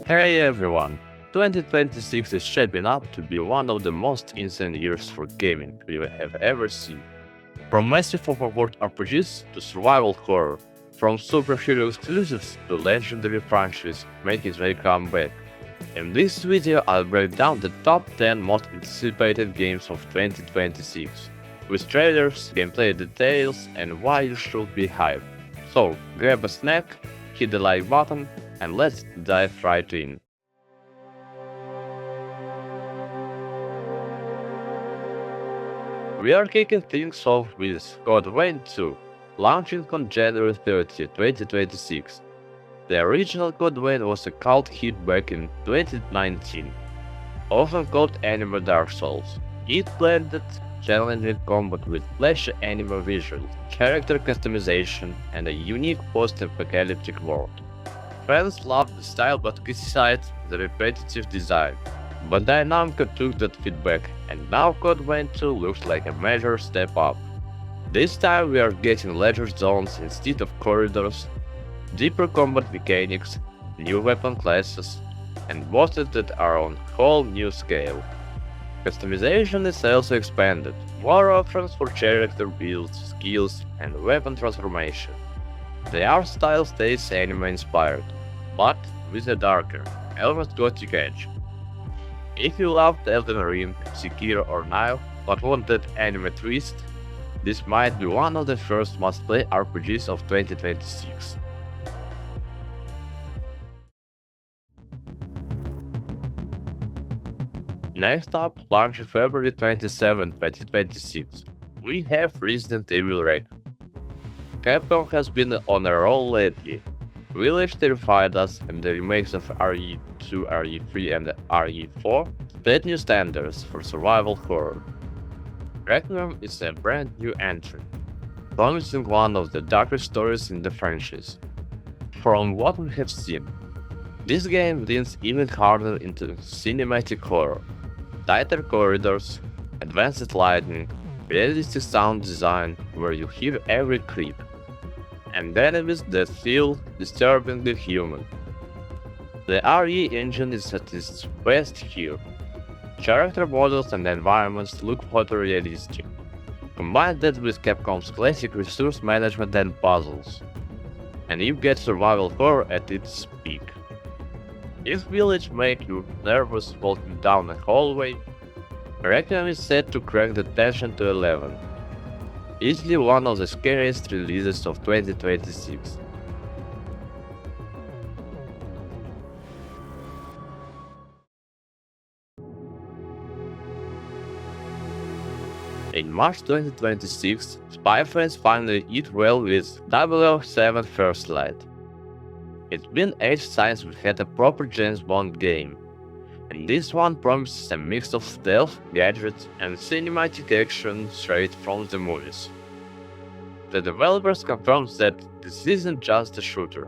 Hey everyone! 2026 is shaping up to be one of the most insane years for gaming we have ever seen. From massive overworld RPGs to survival horror, from superhero exclusives to legendary franchises making their comeback. In this video I'll break down the top 10 most anticipated games of 2026, with trailers, gameplay details and why you should be hyped. So grab a snack, hit the like button and let's dive right in. We are kicking things off with Code Vein 2, launching on January 30, 2026. The original Code Vein was a cult hit back in 2019, often called Anime Dark Souls. It blended challenging combat with flashy anime visuals, character customization, and a unique post-apocalyptic world. Fans loved the style but criticized the repetitive design. But Dynamco took that feedback, and now Code Vein 2 looks like a major step up. This time we are getting larger zones instead of corridors, deeper combat mechanics, new weapon classes, and bosses that are on a whole new scale. Customization is also expanded, more options for character builds, skills, and weapon transformation. The art style stays anime inspired, but with a darker, almost gothic edge. If you loved Elden Ring, Sekiro or Nioh, but want that anime twist, this might be one of the first must-play RPGs of 2026. Next up, launching February 27, 2026, we have Resident Evil Requiem. Capcom has been on a roll lately. Village terrified us, and the remakes of RE2, RE3, and RE4 set new standards for survival horror. Requiem is a brand new entry, promising one of the darkest stories in the franchise. From what we have seen, this game leans even harder into cinematic horror, tighter corridors, advanced lighting, realistic sound design where you hear every creep, and enemies that feel disturbingly human. The RE engine is at its best here. Character models and environments look photorealistic. Combine that with Capcom's classic resource management and puzzles, and you get survival horror at its peak. If Village make you nervous walking down a hallway, Requiem is set to crank the tension to 11. Easily one of the scariest releases of 2026. In March 2026, spy fans finally eat well with 007 First Light. It's been ages since we had a proper James Bond game, and this one promises a mix of stealth, gadgets, and cinematic action straight from the movies. The developers confirmed that this isn't just a shooter.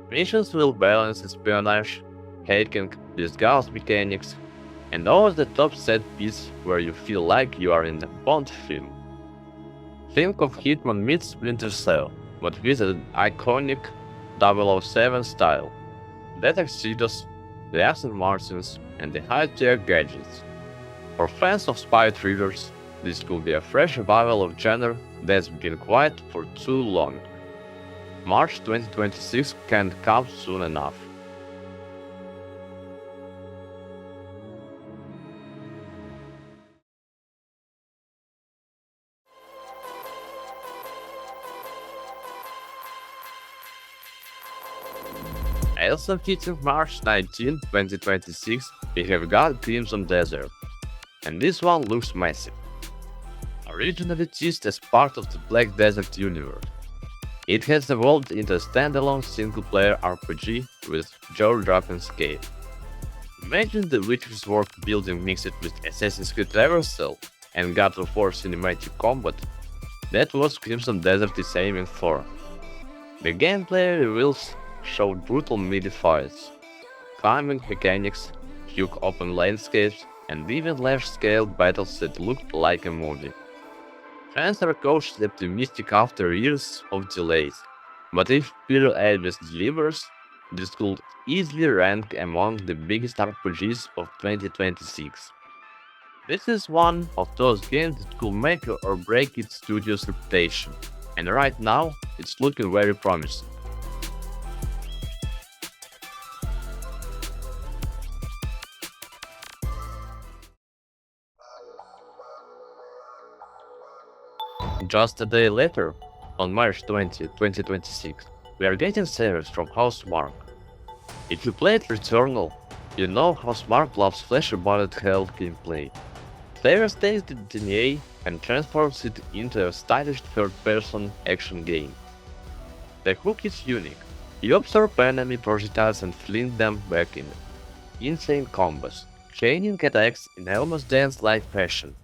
Missions will balance espionage, hacking, disguise mechanics, and over-the-top set piece where you feel like you are in a Bond film. Think of Hitman meets Splinter Cell, but with an iconic 007 style. The tuxedos, the Aston Martins, and the high-tech gadgets. For fans of spy thrillers, this could be a fresh revival of genre that's been quiet for too long. March 2026 can't come soon enough. Also hitting March 19, 2026, we have got Crimson Desert, and this one looks massive. Originally teased as part of the Black Desert universe, it has evolved into a standalone single-player RPG with jaw-dropping scale. Imagine the Witcher's world building mixed with Assassin's Creed Reversal and God of War cinematic combat. That was Crimson Desert is aiming for. The gameplay reveals showed brutal melee fights, climbing mechanics, huge open landscapes, and even large-scale battles that looked like a movie. Fans are cautiously optimistic after years of delays, but if Peter Elvis delivers, This could easily rank among the biggest RPGs of 2026. This is one of those games that could make or break its studio's reputation, and right now it's looking very promising. Just a day later, on March 20, 2026, we are getting Saros from Housemark. If you played Returnal, you know Housemark loves flashy bullet hell gameplay. Saros takes the DNA and transforms it into a stylish third-person action game. The hook is unique. You absorb enemy projectiles and fling them back in insane combos, chaining attacks in almost dance-like fashion.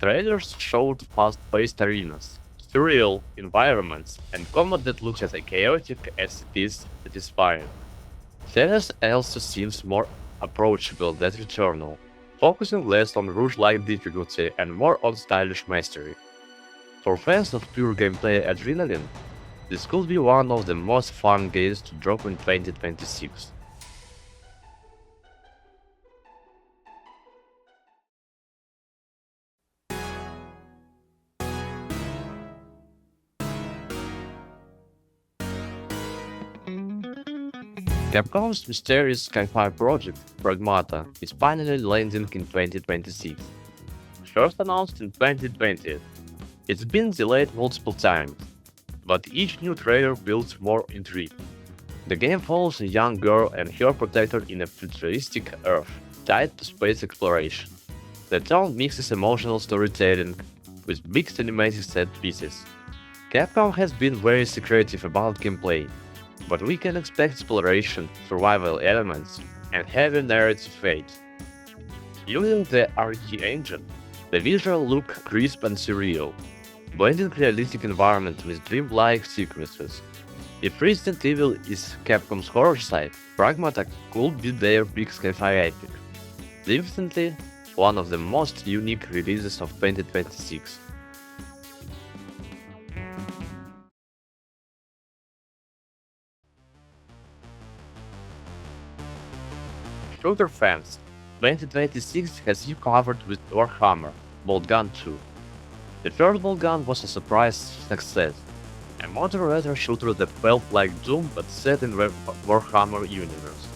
Trailers showed fast-paced arenas, surreal environments, and combat that looks as chaotic as it is satisfying. Saros also seems more approachable than Returnal, focusing less on rouge-like difficulty and more on stylish mastery. For fans of pure gameplay adrenaline, this could be one of the most fun games to drop in 2026. Capcom's mysterious sci-fi project, Pragmata, is finally landing in 2026. First announced in 2020, it's been delayed multiple times, but each new trailer builds more intrigue. The game follows a young girl and her protector in a futuristic Earth, tied to space exploration. The tone mixes emotional storytelling with big cinematic set pieces. Capcom has been very secretive about gameplay, but we can expect exploration, survival elements, and heavy narrative fate. Using the RE engine, the visual look crisp and surreal, blending realistic environment with dreamlike sequences. If Resident Evil is Capcom's horror side, Pragmata could be their big sci-fi epic. Definitely one of the most unique releases of 2026. Shooter fans, 2026 has you covered with Warhammer, Boltgun 2. The first Boltgun was a surprise success, a modern retro shooter that felt like Doom but set in the Warhammer universe.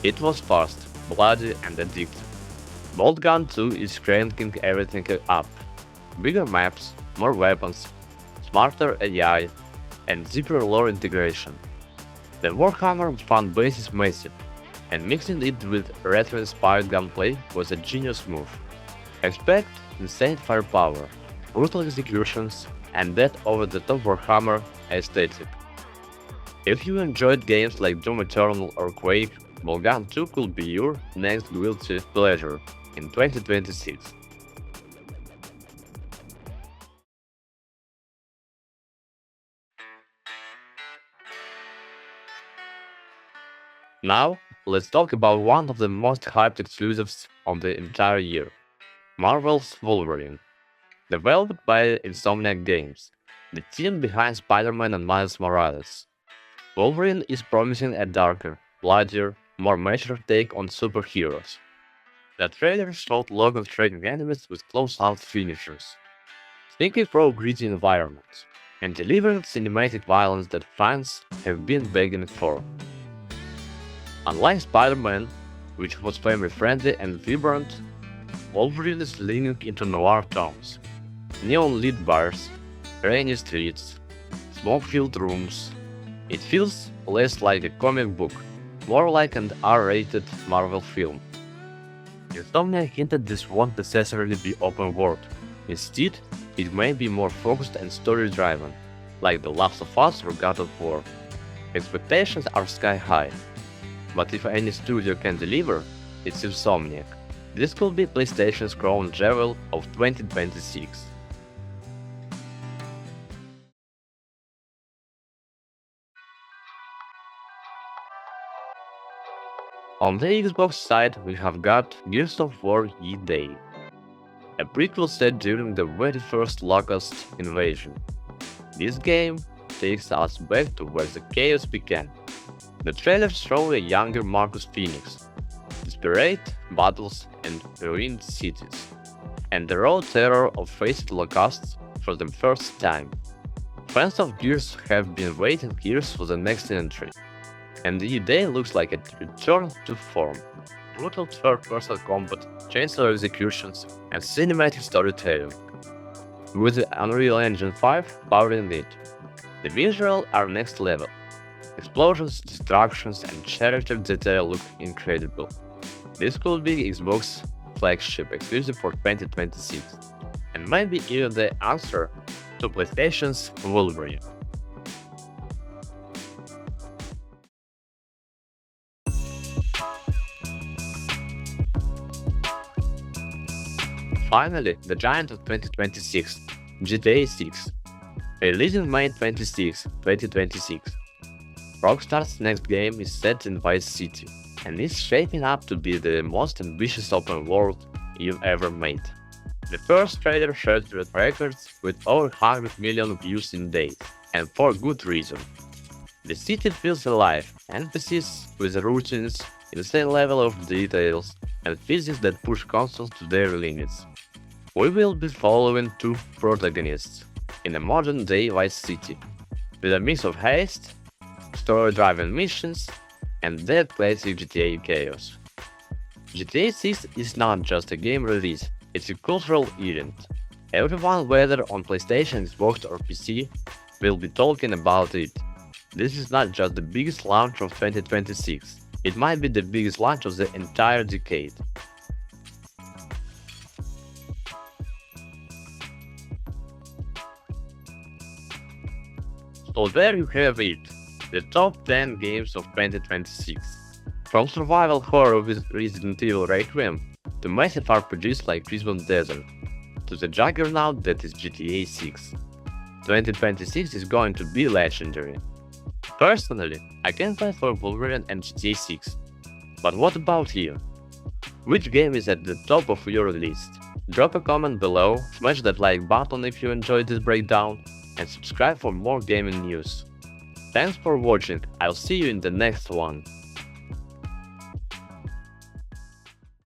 It was fast, bloody and addictive. Boltgun 2 is cranking everything up. Bigger maps, more weapons, smarter AI, and deeper lore integration. The Warhammer fan base is massive, and mixing it with retro-inspired gunplay was a genius move. Expect insane firepower, brutal executions, and that over-the-top Warhammer aesthetic. If you enjoyed games like Doom Eternal or Quake, Boltgun 2 could be your next guilty pleasure in 2026. Now, let's talk about one of the most hyped exclusives of the entire year, Marvel's Wolverine. Developed by Insomniac Games, the team behind Spider-Man and Miles Morales. Wolverine is promising a darker, bloodier, more mature take on superheroes. The trailer showed Logan trading enemies with close-out finishers, thinking through gritty environments, and delivering cinematic violence that fans have been begging for. Unlike Spider-Man, which was family-friendly and vibrant, Wolverine is leaning into noir tones. Neon lit bars, rainy streets, smoke-filled rooms. It feels less like a comic book, more like an R-rated Marvel film. Insomnia hinted this won't necessarily be open world. Instead, it may be more focused and story-driven, like The Last of Us or God of War. Expectations are sky high. But if any studio can deliver, it's Insomniac. This could be PlayStation's crown jewel of 2026. On the Xbox side, we have got Gears of War E-Day, a prequel set during the very first Locust invasion. This game takes us back to where the chaos began. The trailers show a younger Marcus Phoenix, desperate battles and ruined cities, and the raw terror of faced locusts for the first time. Fans of Gears have been waiting years for the next entry, and the day looks like a return to form. Brutal third-person combat, chainsaw executions, and cinematic storytelling, with the Unreal Engine 5 powering it. The visuals are next level. Explosions, destructions, and character detail look incredible. This could be Xbox flagship exclusive for 2026, and maybe even the answer to PlayStation's Wolverine. Finally, the giant of 2026, GTA 6. Releasing May 26, 2026. Rockstar's next game is set in Vice City, and is shaping up to be the most ambitious open world you've ever made. The first trailer shattered records with over 100 million views in days, and for good reason. The city feels alive, NPCs with routines, insane level of details, and physics that push consoles to their limits. We will be following two protagonists in a modern-day Vice City, with a mix of haste, story-driven missions, and that classic GTA chaos. GTA 6 is not just a game release, it's a cultural event. Everyone, whether on PlayStation, Xbox or PC, will be talking about it. This is not just the biggest launch of 2026, it might be the biggest launch of the entire decade. So there you have it, the top 10 games of 2026. From survival horror with Resident Evil Requiem, to massive RPGs like Crimson Desert, to the juggernaut that is GTA 6. 2026 is going to be legendary. Personally, I can't wait for Wolverine and GTA 6. But what about you? Which game is at the top of your list? Drop a comment below, smash that like button if you enjoyed this breakdown, and subscribe for more gaming news. Thanks for watching, I'll see you in the next one.